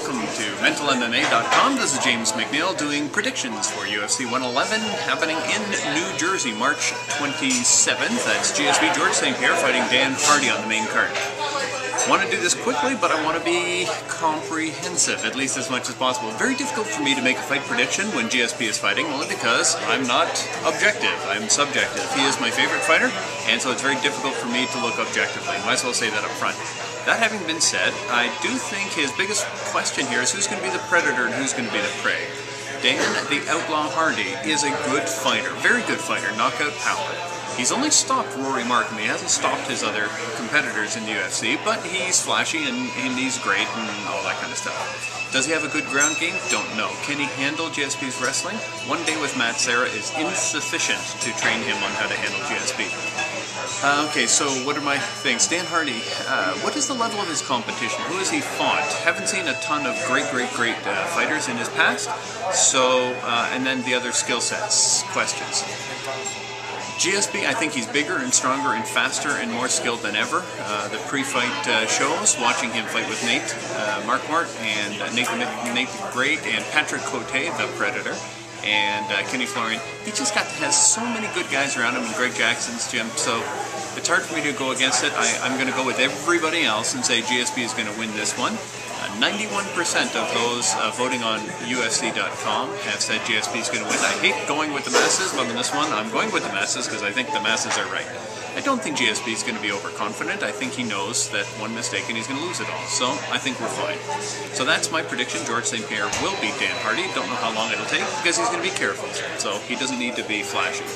welcome to MentalMMA.com. This is James McNeil doing predictions for UFC 111 happening in New Jersey, March 27th. That's GSP George St. Pierre fighting Dan Hardy on the main card. I want to do this quickly, but I want to be comprehensive, at least as much as possible. Very difficult for me to make a fight prediction when GSP is fighting, only because I'm not objective, I'm subjective. He is my favorite fighter, and so it's very difficult for me to look objectively. Might as well say that up front. That having been said, I do think his biggest question here is who's going to be the predator and who's going to be the prey. Dan the Outlaw Hardy is a good fighter, very good fighter, knockout power. He's only stopped Rory Markham. He hasn't stopped his other competitors in the UFC, but he's flashy and he's great and all that kind of stuff. Does he have a good ground game? Don't know. Can he handle GSP's wrestling? One day with Matt Serra is insufficient to train him on how to handle GSP. Okay, so what are my things? Dan Hardy, what is the level of his competition? Who has he fought? Haven't seen a ton of great fighters in his past, so, and then the other skill sets, questions. GSP, I think he's bigger and stronger and faster and more skilled than ever. The pre-fight shows, watching him fight with Nate Marquardt and Nate the Great and Patrick Cote, the Predator, and Kenny Florian. He just has so many good guys around him, and Greg Jackson's gym, so it's hard for me to go against it. I'm going to go with everybody else and say GSP is going to win this one. 91% of those voting on UFC.com have said GSP is going to win. I hate going with the masses, but on this one, I'm going with the masses because I think the masses are right. I don't think GSP is going to be overconfident. I think he knows that one mistake and he's going to lose it all. So I think we're fine. So that's my prediction. George St. Pierre will beat Dan Hardy. Don't know how long it'll take because he's going to be careful. So he doesn't need to be flashy.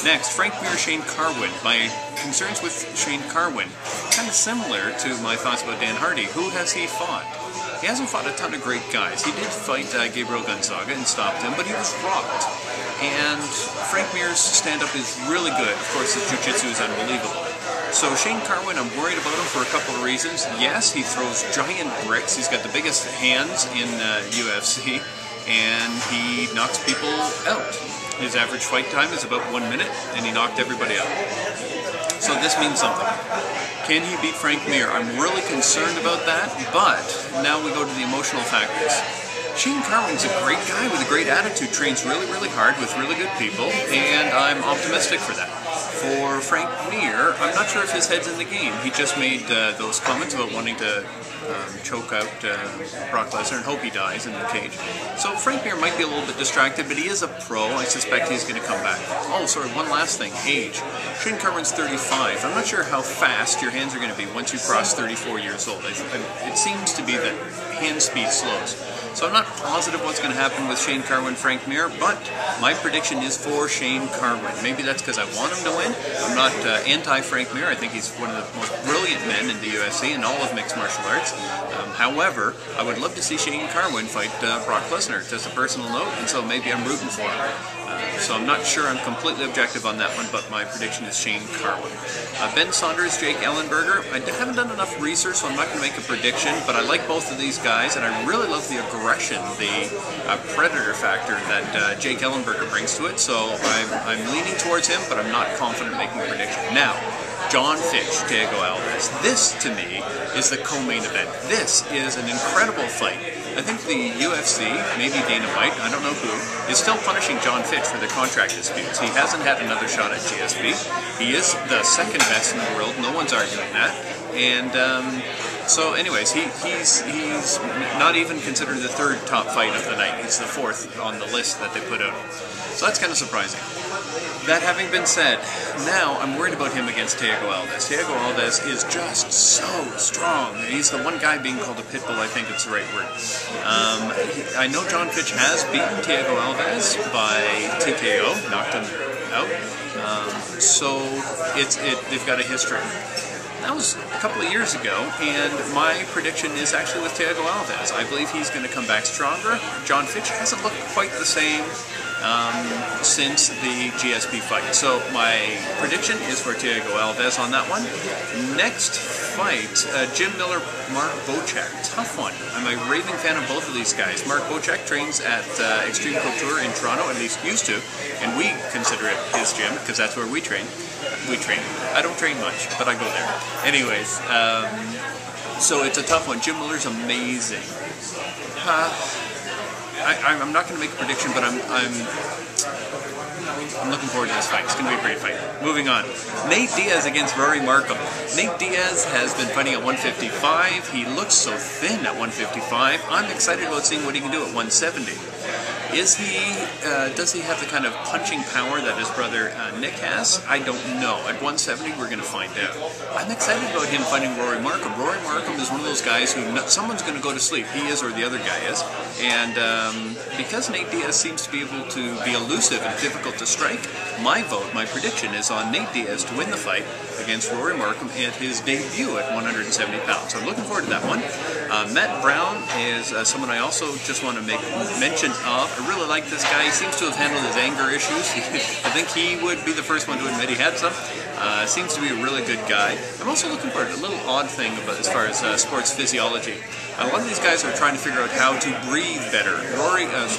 Next, Frank Mir, Shane Carwin. My concerns with Shane Carwin, kind of similar to my thoughts about Dan Hardy. Who has he fought? He hasn't fought a ton of great guys. He did fight Gabriel Gonzaga and stopped him, but he was rocked. And Frank Mir's stand-up is really good. Of course, his jiu-jitsu is unbelievable. So Shane Carwin, I'm worried about him for a couple of reasons. Yes, he throws giant bricks. He's got the biggest hands in UFC, and he knocks people out. His average fight time is about 1 minute, and he knocked everybody out. So this means something. Can he beat Frank Mir? I'm really concerned about that, but now we go to the emotional factors. Shane Carwin's a great guy with a great attitude, trains really hard with really good people, and I'm optimistic for that. For Frank Mir, I'm not sure if his head's in the game. He just made those comments about wanting to choke out Brock Lesnar and hope he dies in the cage. So Frank Mir might be a little bit distracted, but he is a pro. I suspect he's going to come back. Oh, sorry, one last thing, age. Shane Carwin's 35. I'm not sure how fast your hands are going to be once you cross 34 years old. It seems to be that hand speed slows. So I'm not positive what's going to happen with Shane Carwin, Frank Mir, but my prediction is for Shane Carwin. Maybe that's because I want him to win. I'm not anti-Frank Mir. I think he's one of the most brilliant men in the UFC and all of mixed martial arts. However, I would love to see Shane Carwin fight Brock Lesnar, just a personal note, and so maybe I'm rooting for him. So I'm not sure I'm completely objective on that one, but my prediction is Shane Carwin. Ben Saunders, Jake Ellenberger. I haven't done enough research, so I'm not going to make a prediction, but I like both of these guys, and I really love the aggression, the predator factor that Jake Ellenberger brings to it, so I'm leaning towards him, but I'm not confident making a prediction. Now, John Fitch, Diego Alves. This, to me, is the co-main event. This is an incredible fight. I think the UFC, maybe Dana White, I don't know who, is still punishing John Fitch for the contract disputes. He hasn't had another shot at GSP. He is the second best in the world. No one's arguing that. And so anyways, he's not even considered the third top fight of the night. He's the fourth on the list that they put out. So that's kind of surprising. That having been said, now I'm worried about him against Diego Alves. Diego Alves is just so strong. He's the one guy being called a pit bull, I think it's the right word. I know John Fitch has beaten Diego Alves by TKO, knocked him out. So they've got a history. That was a couple of years ago, and my prediction is actually with Diego Alves. I believe he's going to come back stronger. John Fitch hasn't looked quite the same since the GSP fight. So my prediction is for Diego Alves on that one. Next fight, Jim Miller, Mark Bocek. Tough one. I'm a raving fan of both of these guys. Mark Bocek trains at Extreme Couture in Toronto, at least used to, and we consider it his gym because that's where we train. I don't train much, but I go there. Anyways, so it's a tough one. Jim Miller's amazing. I'm not going to make a prediction, but I'm looking forward to this fight. It's going to be a great fight. Moving on. Nate Diaz against Rory Markham. Nate Diaz has been fighting at 155. He looks so thin at 155. I'm excited about seeing what he can do at 170. Does he have the kind of punching power that his brother Nick has? I don't know. At 170, we're going to find out. I'm excited about him fighting Rory Markham. Rory Markham is one of those guys who someone's going to go to sleep. He is, or the other guy is. And because Nate Diaz seems to be able to be elusive and difficult to strike, my vote, my prediction is on Nate Diaz to win the fight against Rory Markham at his debut at 170 pounds. So I'm looking forward to that one. Matt Brown is someone I also just want to make mention of. I really like this guy. He seems to have handled his anger issues. I think he would be the first one to admit he had some. Seems to be a really good guy. I'm also looking for a little odd thing about as far as sports physiology. A lot of these guys are trying to figure out how to breathe better. Rory Markham.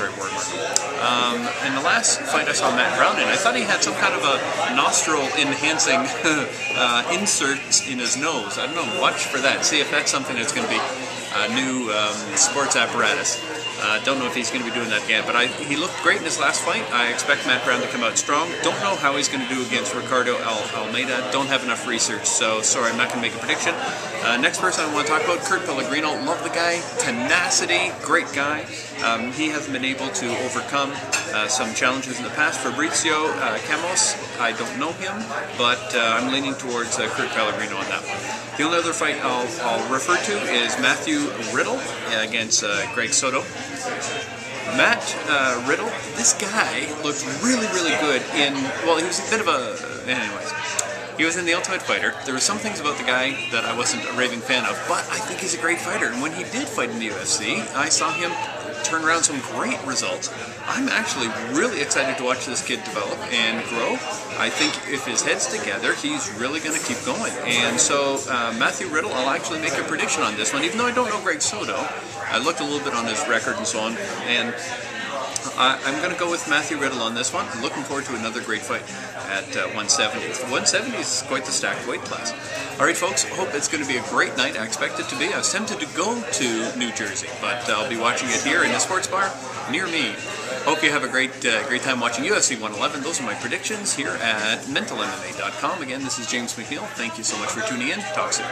In the last fight I saw Matt Brown in, I thought he had some kind of a nostril enhancing inserts in his nose. I don't know, watch for that. See if that's something that's going to be a new sports apparatus. Don't know if he's going to be doing that again, but he looked great in his last fight. I expect Matt Brown to come out strong. Don't know how he's going to do against Ricardo Almeida. Don't have enough research, so sorry, I'm not going to make a prediction. Next person I want to talk about, Kurt Pellegrino. Love the guy. Tenacity. Great guy. He hasn't been able to overcome some challenges in the past. Fabrizio Camos, I don't know him, but I'm leaning towards Kurt Pellegrino on that one. The only other fight I'll refer to is Matthew Riddle against Greg Soto. Matt Riddle, this guy looked really, really good in, well, he was a bit of a, anyways. He was in The Ultimate Fighter. There were some things about the guy that I wasn't a raving fan of, but I think he's a great fighter. And when he did fight in the UFC, I saw him turn around some great results. I'm actually really excited to watch this kid develop and grow. I think if his head's together, he's really going to keep going. And so Matthew Riddle, I'll actually make a prediction on this one, even though I don't know Greg Soto. I looked a little bit on his record and so on, and I'm going to go with Matthew Riddle on this one. I'm looking forward to another great fight at 170. 170 is quite the stacked weight class. All right, folks, hope it's going to be a great night. I expect it to be. I was tempted to go to New Jersey, but I'll be watching it here in a sports bar near me. Hope you have a great time watching UFC 111. Those are my predictions here at mentalmma.com. Again, this is James McNeil. Thank you so much for tuning in. Talk soon.